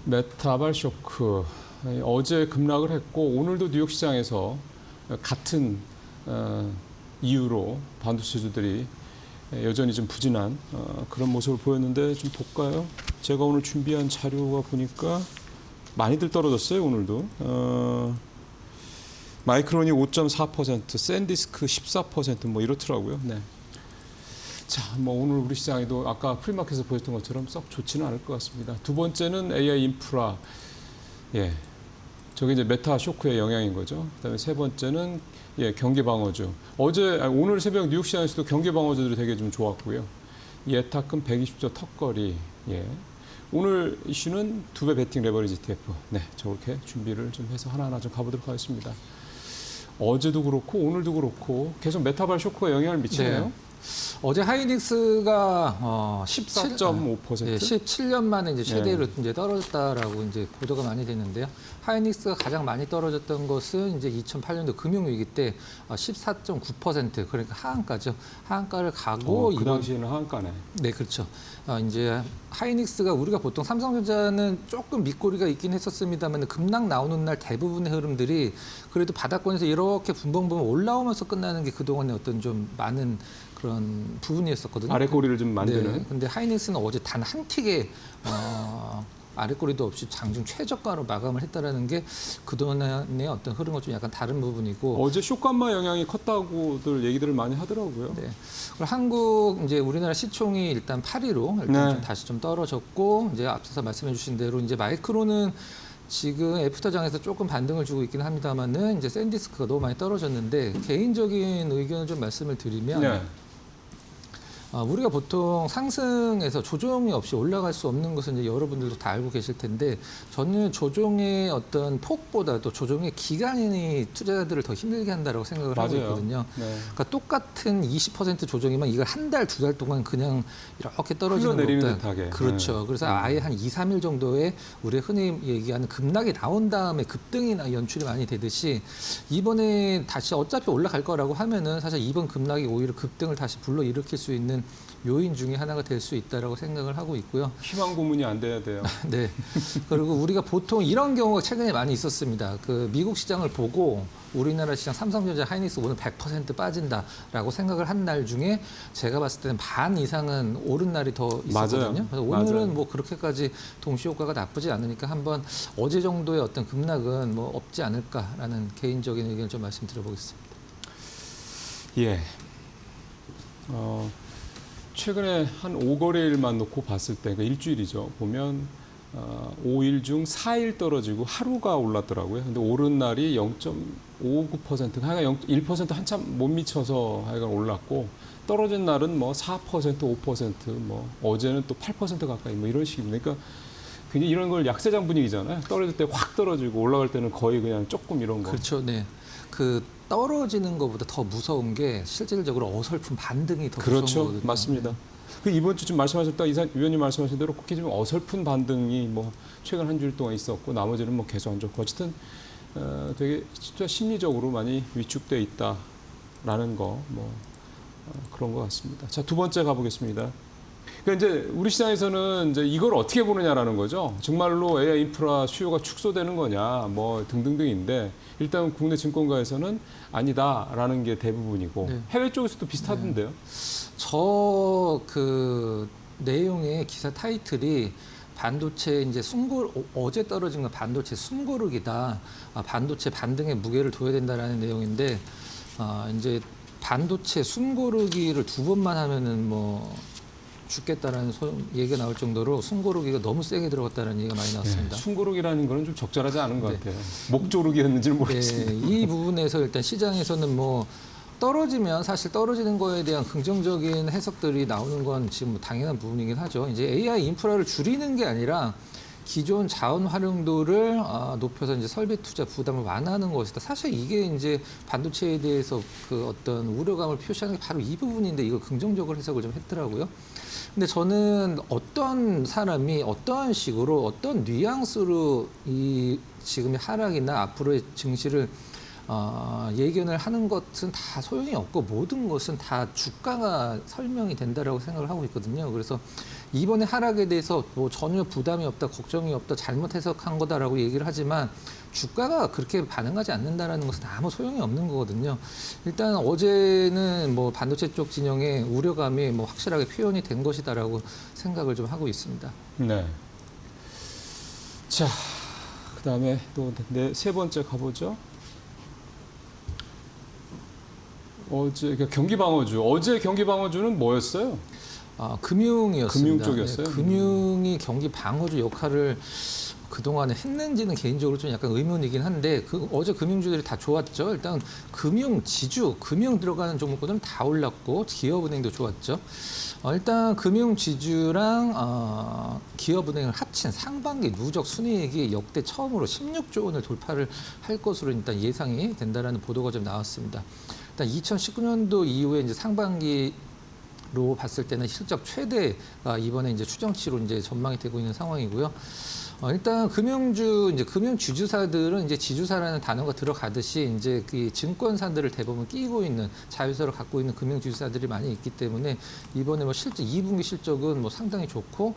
메타발 쇼크. 어제 급락을 했고 오늘도 뉴욕 시장에서 같은 이유로 반도체주들이 여전히 좀 부진한 그런 모습을 보였는데 좀 볼까요? 제가 오늘 준비한 자료가 보니까 많이들 떨어졌어요, 오늘도. 마이크론이 5.4%, 샌디스크 14% 이렇더라고요. 네. 자, 오늘 우리 시장에도 아까 프리마켓에서 보였던 것처럼 썩 좋지는 않을 것 같습니다. 두 번째는 AI 인프라. 예. 저게 이제 메타 쇼크의 영향인 거죠. 그다음에 세 번째는 경기 방어주. 오늘 새벽 뉴욕 시장에서도 경기 방어주들이 되게 좀 좋았고요. 예탁금 120조 턱걸이. 예. 오늘 이슈는 두 배 베팅 레버리지 ETF. 네, 저렇게 준비를 좀 해서 하나하나 좀 가보도록 하겠습니다. 어제도 그렇고 오늘도 그렇고 계속 메타발 쇼크가 영향을 미치네요. 네. 어제 하이닉스가 14.5%. 네, 17년 만에 이제 최대로 이제 떨어졌다라고 이제 보도가 많이 됐는데요. 하이닉스가 가장 많이 떨어졌던 것은 이제 2008년도 금융위기 때 14.9% 그러니까 하한가죠. 하한가를 가고 그 당시에는 하한가네. 네, 그렇죠. 이제 하이닉스가 우리가 보통 삼성전자는 조금 밑꼬리가 있긴 했었습니다만 급락 나오는 날 대부분의 흐름들이 그래도 바닥권에서 이렇게 분봉분봉 올라오면서 끝나는 게 그동안의 어떤 좀 많은 그런 부분이었었거든요. 아래꼬리를 좀 만드는. 네, 근데 하이닉스는 어제 단 한 틱의 아래꼬리도 없이 장중 최저가로 마감을 했다라는 게 그동안의 어떤 흐름과 좀 약간 다른 부분이고. 어제 쇼감마 영향이 컸다고들 얘기들을 많이 하더라고요. 네. 그리고 이제 우리나라 시총이 일단 8위로 일단 좀 다시 좀 떨어졌고, 이제 앞서서 말씀해주신 대로 이제 마이크로는 지금 애프터장에서 조금 반등을 주고 있긴 합니다만은 이제 샌디스크가 너무 많이 떨어졌는데 개인적인 의견을 좀 말씀을 드리면. 우리가 보통 상승에서 조정이 없이 올라갈 수 없는 것은 이제 여러분들도 다 알고 계실 텐데 저는 조정의 어떤 폭보다도 조정의 기간이 투자자들을 더 힘들게 한다고 생각을 하고 있거든요. 네. 그러니까 똑같은 20% 조정이면 이걸 한 달, 두 달 동안 그냥 이렇게 떨어지는 것보다 그렇죠. 네. 그래서 아예 한 2, 3일 정도의 우리가 흔히 얘기하는 급락이 나온 다음에 급등이나 연출이 많이 되듯이 이번에 다시 어차피 올라갈 거라고 하면은 사실 이번 급락이 오히려 급등을 다시 불러일으킬 수 있는 요인 중에 하나가 될 수 있다라고 생각을 하고 있고요. 희망 고문이 안 돼야 돼요. 네. 그리고 우리가 보통 이런 경우가 최근에 많이 있었습니다. 그 미국 시장을 보고 우리나라 시장 삼성전자 하이닉스 오늘 100% 빠진다라고 생각을 한 날 중에 제가 봤을 때는 반 이상은 오른 날이 더 있었거든요. 그래서 오늘은 그렇게까지 동시 효과가 나쁘지 않으니까 한번 어제 정도의 어떤 급락은 없지 않을까라는 개인적인 의견을 좀 말씀드려보겠습니다. 예. 최근에 한 5거래일만 놓고 봤을 때, 그러니까 일주일이죠. 보면 5일 중 4일 떨어지고 하루가 올랐더라고요. 근데 오른 날이 0.59%, 하여간 1% 한참 못 미쳐서 하여간 올랐고, 떨어진 날은 4%, 5%, 어제는 또 8% 가까이 이런 식입니다. 그러니까 굉장히 이런 걸 약세장 분위기잖아요. 떨어질 때 확 떨어지고 올라갈 때는 거의 그냥 조금 이런 거. 그렇죠. 네. 떨어지는 것보다 더 무서운 게 실질적으로 어설픈 반등이 더 무서운 거거든요. 그렇죠. 맞습니다. 그 이번 주쯤 말씀하셨다 위원님 말씀하신 대로 국회 좀 어설픈 반등이 최근 한 주일 동안 있었고 나머지는 계속 안 좋고 어쨌든 되게 진짜 심리적으로 많이 위축돼 있다라는 거 그런 것 같습니다. 자, 두 번째 가보겠습니다. 그러니까 이제 우리 시장에서는 이제 이걸 어떻게 보느냐라는 거죠. 정말로 AI 인프라 수요가 축소되는 거냐, 등등등인데 일단 국내 증권가에서는 아니다라는 게 대부분이고 네. 해외 쪽에서도 비슷하던데요. 네. 그 내용의 기사 타이틀이 반도체 이제 어제 떨어진 건 반도체 숨고르기다. 반도체 반등에 무게를 둬야 된다라는 내용인데 이제 반도체 숨고르기를 두 번만 하면은 죽겠다라는 얘기가 나올 정도로 숨고르기가 너무 세게 들어갔다는 얘기가 많이 나왔습니다. 네, 숨고르기라는 거는 좀 적절하지 않은 것 같아요. 목조르기였는지는 모르겠습니다. 네, 이 부분에서 일단 시장에서는 떨어지면 사실 떨어지는 거에 대한 긍정적인 해석들이 나오는 건 지금 당연한 부분이긴 하죠. 이제 AI 인프라를 줄이는 게 아니라 기존 자원 활용도를 높여서 이제 설비 투자 부담을 완화하는 것이다. 사실 이게 이제 반도체에 대해서 그 어떤 우려감을 표시하는 게 바로 이 부분인데 이걸 긍정적으로 해석을 좀 했더라고요. 근데 저는 어떤 사람이 어떠한 식으로 어떤 뉘앙스로 이 지금의 하락이나 앞으로의 증시를 예견을 하는 것은 다 소용이 없고 모든 것은 다 주가가 설명이 된다라고 생각을 하고 있거든요. 그래서 이번에 하락에 대해서 뭐 전혀 부담이 없다, 걱정이 없다, 잘못 해석한 거다라고 얘기를 하지만 주가가 그렇게 반응하지 않는다라는 것은 아무 소용이 없는 거거든요. 일단 어제는 뭐 반도체 쪽 진영의 우려감이 뭐 확실하게 표현이 된 것이다라고 생각을 좀 하고 있습니다. 네. 자, 그다음에 또 세 번째 가보죠. 어제 경기 방어주. 어제 경기 방어주는 뭐였어요? 금융이었습니다. 금융 쪽이었어요? 네, 금융이 경기 방어주 역할을 그동안에 했는지는 개인적으로 좀 약간 의문이긴 한데 어제 금융주들이 다 좋았죠. 일단 금융 지주, 금융 들어가는 종목들은 다 올랐고 기업은행도 좋았죠. 일단 금융 지주랑 기업은행을 합친 상반기 누적 순이익이 역대 처음으로 16조 원을 돌파를 할 것으로 일단 예상이 된다라는 보도가 좀 나왔습니다. 일단 2019년도 이후에 이제 상반기 로 봤을 때는 실적 최대가 이번에 이제 추정치로 이제 전망이 되고 있는 상황이고요. 일단 이제 금융 주주사들은 이제 지주사라는 단어가 들어가듯이 이제 그 증권사들을 대부분 끼고 있는 자회사를 갖고 있는 금융 주주사들이 많이 있기 때문에 이번에 뭐 실제 2분기 실적은 뭐 상당히 좋고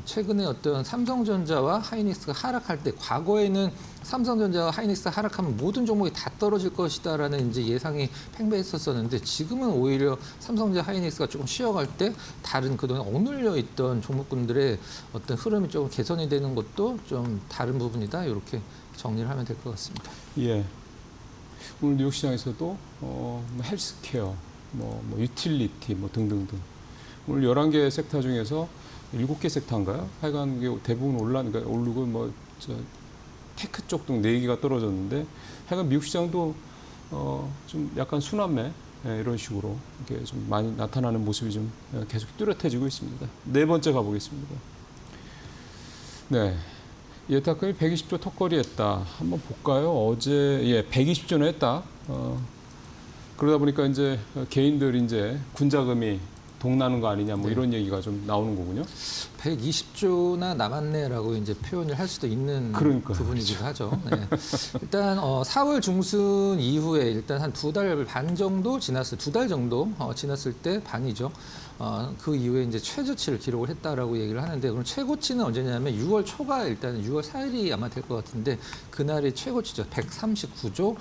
최근에 어떤 삼성전자와 하이닉스가 하락할 때 과거에는 삼성전자와 하이닉스가 하락하면 모든 종목이 다 떨어질 것이다라는 이제 예상이 팽배했었었는데 지금은 오히려 삼성전자 하이닉스가 조금 쉬어갈 때 다른 그동안 억눌려 있던 종목군들의 어떤 흐름이 조금 개선이 되는 것도 좀 다른 부분이다 이렇게 정리를 하면 될 것 같습니다. 예. 오늘 뉴욕 시장에서도 뭐 헬스케어, 뭐 유틸리티, 뭐 등등등. 오늘 11개 섹터 중에서 7개 섹터인가요? 하여간 이게 대부분 그러니까 오르고 테크 쪽 등 4개가 떨어졌는데 하여간 미국 시장도 좀 약간 순환매 이런 식으로 이렇게 좀 많이 나타나는 모습이 좀 계속 뚜렷해지고 있습니다. 네 번째 가보겠습니다. 네. 예탁금이 120조 턱걸이 했다. 한번 볼까요? 어제 120조는 했다. 그러다 보니까 이제 개인들 이제 군자금이 동나는 거 아니냐 뭐 이런 얘기가 좀 나오는 거군요. 120조나 남았네라고 이제 표현을 할 수도 있는 부분이기도 하죠. 네. 일단 4월 중순 이후에 일단 한 2달 반 정도 지났을 2달 정도 지났을 때 반이죠. 그 이후에 이제 최저치를 기록을 했다라고 얘기를 하는데 그럼 최고치는 언제냐면 6월 초가 일단 6월 4일이 아마 될 것 같은데 그날이 최고치죠. 139조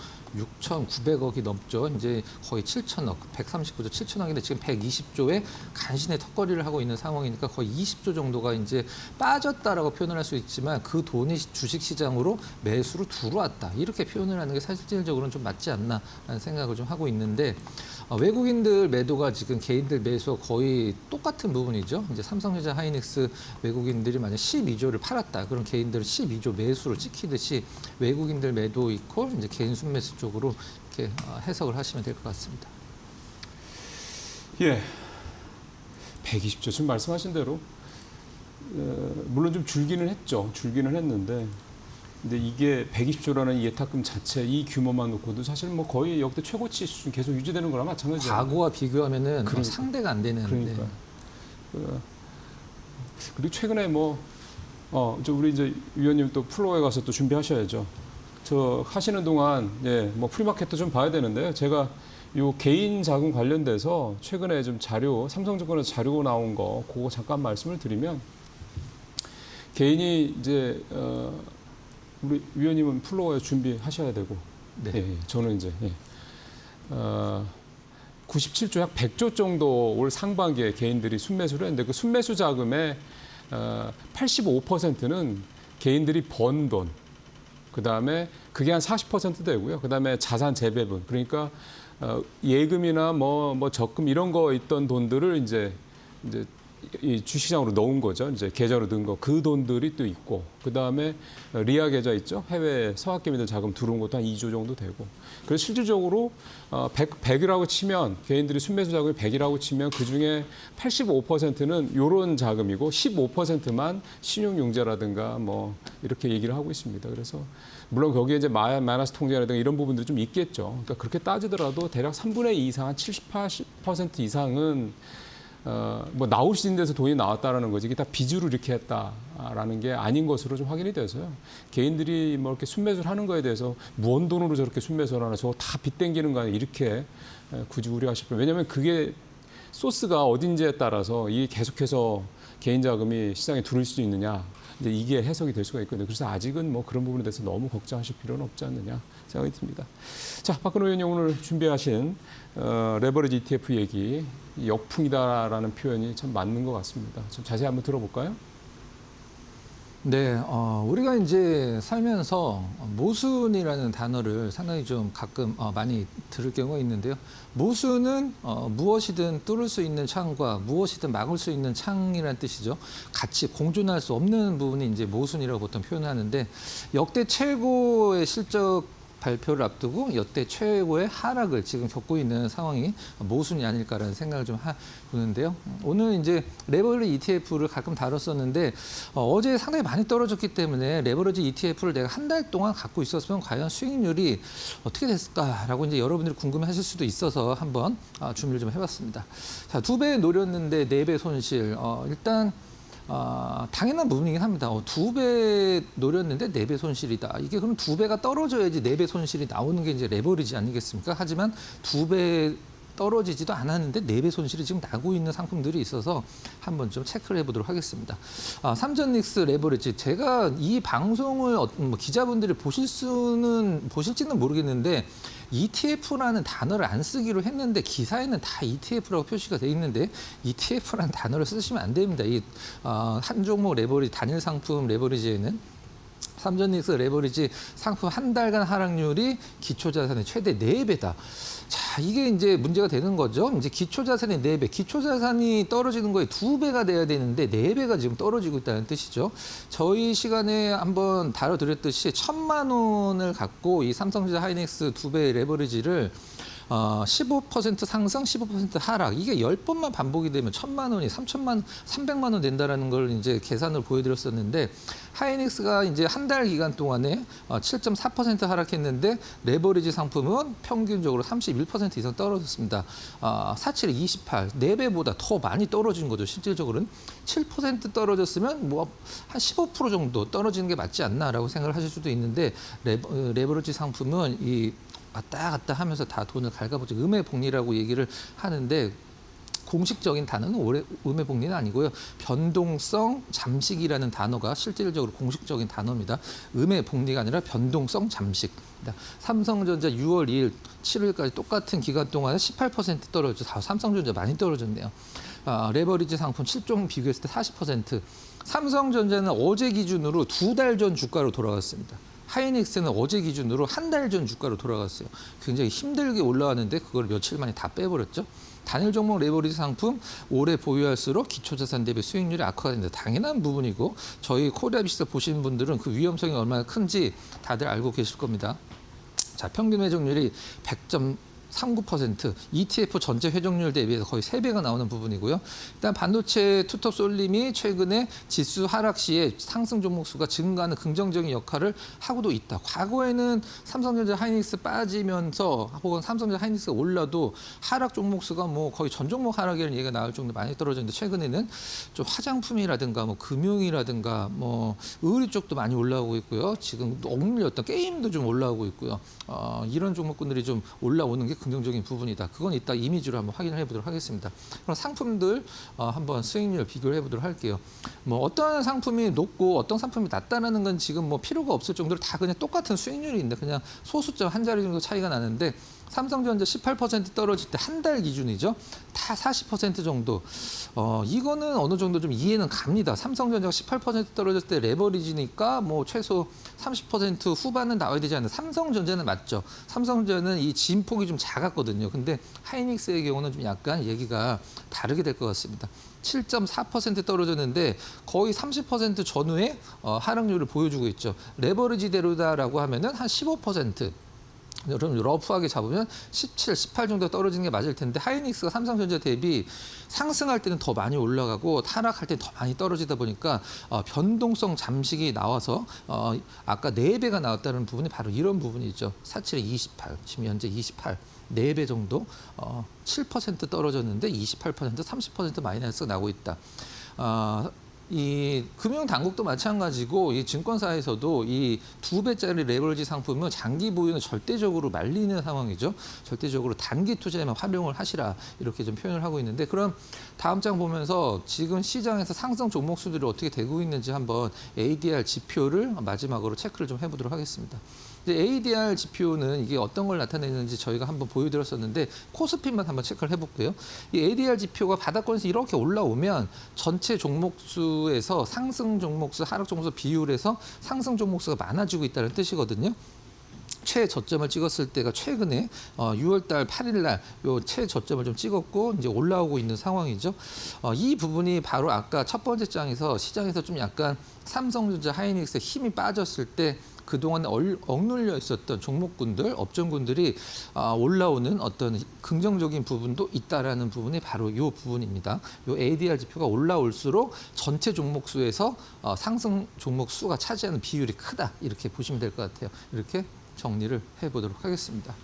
6,900억이 넘죠. 이제 거의 7천억, 139조 7천억인데 지금 120조에 간신히 턱걸이를 하고 있는 상황이니까 거의 20조 정도가 이제 빠졌다라고 표현을 할 수 있지만 그 돈이 주식 시장으로 매수로 들어왔다. 이렇게 표현을 하는 게 사실적으로는 좀 맞지 않나라는 생각을 좀 하고 있는데 외국인들 매도가 지금 개인들 매수와 거의 똑같은 부분이죠. 이제 삼성전자 하이닉스 외국인들이 만약 12조를 팔았다. 그럼 개인들은 12조 매수를 찍히듯이 외국인들 매도 이퀄 이제 개인 순매수 쪽으로 이렇게 해석을 하시면 될 것 같습니다. 예. 120조 지금 말씀하신 대로 물론 좀 줄기는 했죠. 줄기는 했는데 근데 이게 120조라는 예탁금 자체 이 규모만 놓고도 사실 뭐 거의 역대 최고치 수준 계속 유지되는 거랑 마찬가지죠. 과거와 비교하면은 그러니까. 상대가 안 되는. 그러니까. 그리고 최근에 우리 이제 위원님 또 플로어에 가서 또 준비하셔야죠. 저 하시는 동안 뭐 프리마켓도 좀 봐야 되는데요. 제가 요 개인 자금 관련돼서 최근에 좀 삼성증권에서 자료 나온 거 그거 잠깐 말씀을 드리면 개인이 이제 우리 위원님은 플로어에 준비하셔야 되고, 네. 저는 이제 97조 약 100조 정도 올 상반기에 개인들이 순매수를 했는데 그 순매수 자금의 85%는 개인들이 번 돈, 그 다음에 그게 한 40% 되고요. 그 다음에 자산 재배분, 그러니까 예금이나 뭐 적금 이런 거 있던 돈들을 이제 이 주식시장으로 넣은 거죠. 이제 계좌로 넣은 거. 그 돈들이 또 있고, 그 다음에 리아 계좌 있죠. 해외 서학개미들 자금 들어온 것도 한 2조 정도 되고. 그래서 실질적으로 100이라고 치면 개인들이 순매수 자금이 100이라고 치면 그 중에 85%는 이런 자금이고 15%만 신용융자라든가 뭐 이렇게 얘기를 하고 있습니다. 그래서 물론 거기에 이제 마이너스 통장이라든가 이런 부분들이 좀 있겠죠. 그러니까 그렇게 따지더라도 대략 3분의 2 이상, 한 70, 80% 이상은 뭐 나올 수 있는 데서 돈이 나왔다라는 거지 이게 다 빚으로 이렇게 했다라는 게 아닌 것으로 좀 확인이 돼서요. 개인들이 뭐 이렇게 순매수를 하는 거에 대해서 무언 돈으로 저렇게 순매수를 하나 저거 다 빚 땡기는 거 아니야 이렇게 굳이 우려하실 필요. 왜냐하면 그게 소스가 어딘지에 따라서 이게 계속해서 개인 자금이 시장에 들어올 수 있느냐 이제 이게 해석이 될 수가 있거든요. 그래서 아직은 뭐 그런 부분에 대해서 너무 걱정하실 필요는 없지 않느냐 생각이 듭니다. 자, 박근호 의원님 오늘 준비하신 레버리지 ETF 얘기 역풍이다라는 표현이 참 맞는 것 같습니다. 좀 자세히 한번 들어볼까요? 네, 우리가 이제 살면서 모순이라는 단어를 상당히 좀 가끔 많이 들을 경우가 있는데요. 모순은 무엇이든 뚫을 수 있는 창과 무엇이든 막을 수 있는 창이라는 뜻이죠. 같이 공존할 수 없는 부분이 이제 모순이라고 보통 표현하는데 역대 최고의 실적 발표를 앞두고 역대 최고의 하락을 지금 겪고 있는 상황이 모순이 아닐까라는 생각을 좀 보는데요. 오늘 이제 레버리지 ETF를 가끔 다뤘었는데 어제 상당히 많이 떨어졌기 때문에 레버리지 ETF를 내가 한 달 동안 갖고 있었으면 과연 수익률이 어떻게 됐을까라고 이제 여러분들이 궁금해하실 수도 있어서 한번 준비를 좀 해봤습니다. 자, 2배 노렸는데 4배 손실. 일단 당연한 부분이긴 합니다. 2배 노렸는데 4배 손실이다. 이게 그럼 2배가 떨어져야지 4배 손실이 나오는 게 이제 레버리지 아니겠습니까? 하지만 2배 떨어지지도 않았는데 4배 손실이 지금 나고 있는 상품들이 있어서 한번 좀 체크를 해보도록 하겠습니다. 삼전닉스 레버리지 제가 이 방송을 기자분들이 보실지는 모르겠는데 ETF라는 단어를 안 쓰기로 했는데 기사에는 다 ETF라고 표시가 돼 있는데 ETF라는 단어를 쓰시면 안 됩니다. 이 한 종목 레버리지 단일 상품 레버리지에는 삼전닉스 레버리지 상품 한 달간 하락률이 기초자산의 최대 4배다. 자, 이게 이제 문제가 되는 거죠. 이제 기초자산의 4배, 기초자산이 떨어지는 거에 2배가 돼야 되는데 4배가 지금 떨어지고 있다는 뜻이죠. 저희 시간에 한번 다뤄드렸듯이 1,000만 원을 갖고 이 삼성전자 하이닉스 2배 레버리지를 15% 상승, 15% 하락. 이게 10번만 반복이 되면 1,000만 원이 300만 원 된다라는 걸 이제 계산을 보여드렸었는데 하이닉스가 이제 한 달 기간 동안에 7.4% 하락했는데 레버리지 상품은 평균적으로 31% 이상 떨어졌습니다. 47에 28, 4배보다 더 많이 떨어진 거죠. 실질적으로는 7% 떨어졌으면 뭐 한 15% 정도 떨어지는 게 맞지 않나라고 생각을 하실 수도 있는데 레버리지 상품은 이 왔다 갔다 하면서 다 돈을 갉아보죠. 음해복리라고 얘기를 하는데 공식적인 단어는 음해복리는 아니고요. 변동성 잠식이라는 단어가 실질적으로 공식적인 단어입니다. 음해복리가 아니라 변동성 잠식. 삼성전자 6월 2일, 7일까지 똑같은 기간 동안에 18% 떨어졌죠. 삼성전자 많이 떨어졌네요. 레버리지 상품 7종 비교했을 때 40%. 삼성전자는 어제 기준으로 2달 전 주가로 돌아갔습니다. 하이닉스는 어제 기준으로 한 달 전 주가로 돌아갔어요. 굉장히 힘들게 올라왔는데 그걸 며칠 만에 다 빼버렸죠. 단일 종목 레버리지 상품 오래 보유할수록 기초자산 대비 수익률이 악화가 된다. 당연한 부분이고 저희 코리아비스에서 보시는 분들은 그 위험성이 얼마나 큰지 다들 알고 계실 겁니다. 자, 평균 회전율이 100.39%, ETF 전체 회전율 대비해서 거의 3배가 나오는 부분이고요. 일단 반도체 투톱 쏠림이 최근에 지수 하락 시에 상승 종목 수가 증가하는 긍정적인 역할을 하고도 있다. 과거에는 삼성전자 하이닉스 빠지면서 혹은 삼성전자 하이닉스가 올라도 하락 종목 수가 뭐 거의 전 종목 하락이라는 얘기가 나올 정도 많이 떨어졌는데 최근에는 좀 화장품이라든가 뭐 금융이라든가 뭐 의류 쪽도 많이 올라오고 있고요. 지금 억눌렸던 게임도 좀 올라오고 있고요. 이런 종목군들이 좀 올라오는 게 긍정적인 부분이다. 그건 이따 이미지로 한번 확인을 해보도록 하겠습니다. 그럼 상품들 한번 수익률 비교를 해보도록 할게요. 뭐 어떤 상품이 높고 어떤 상품이 낮다라는 건 지금 뭐 필요가 없을 정도로 다 그냥 똑같은 수익률인데 그냥 소수점 한 자리 정도 차이가 나는데 삼성전자 18% 떨어질 때 한 달 기준이죠. 다 40% 정도. 이거는 어느 정도 좀 이해는 갑니다. 삼성전자가 18% 떨어졌을 때 레버리지니까 뭐 최소 30% 후반은 나와야 되지 않나. 삼성전자는 맞죠. 삼성전자는 이 진폭이 좀 작았거든요. 근데 하이닉스의 경우는 좀 약간 얘기가 다르게 될 것 같습니다. 7.4% 떨어졌는데 거의 30% 전후의 하락률을 보여주고 있죠. 레버리지대로다라고 하면은 한 15%. 여러분 러프하게 잡으면 17, 18 정도 떨어지는 게 맞을 텐데 하이닉스가 삼성전자 대비 상승할 때는 더 많이 올라가고 하락할 때는 더 많이 떨어지다 보니까 변동성 잠식이 나와서 아까 4배가 나왔다는 부분이 바로 이런 부분이죠. 47에 28, 지금 현재 28. 4배 정도 7% 떨어졌는데 28% 30% 마이너스가 나고 있다. 이 금융 당국도 마찬가지고 이 증권사에서도 이 2배짜리 레버리지 상품은 장기 보유는 절대적으로 말리는 상황이죠. 절대적으로 단기 투자에만 활용을 하시라 이렇게 좀 표현을 하고 있는데, 그럼 다음 장 보면서 지금 시장에서 상승 종목수들이 어떻게 되고 있는지 한번 ADR 지표를 마지막으로 체크를 좀 해보도록 하겠습니다. ADR 지표는 이게 어떤 걸 나타내는지 저희가 한번 보여드렸었는데 코스피만 한번 체크를 해볼게요. 이 ADR 지표가 바닥권에서 이렇게 올라오면 전체 종목수에서 상승 종목수, 하락 종목수 비율에서 상승 종목수가 많아지고 있다는 뜻이거든요. 최저점을 찍었을 때가 최근에 6월달 8일날 요 최저점을 좀 찍었고 이제 올라오고 있는 상황이죠. 이 부분이 바로 아까 첫 번째 장에서 시장에서 좀 약간 삼성전자, 하이닉스의 힘이 빠졌을 때 그동안 억눌려 있었던 종목군들, 업종군들이 올라오는 어떤 긍정적인 부분도 있다라는 부분이 바로 이 부분입니다. 이 ADR 지표가 올라올수록 전체 종목 수에서 상승 종목 수가 차지하는 비율이 크다 이렇게 보시면 될 것 같아요. 이렇게 정리를 해보도록 하겠습니다.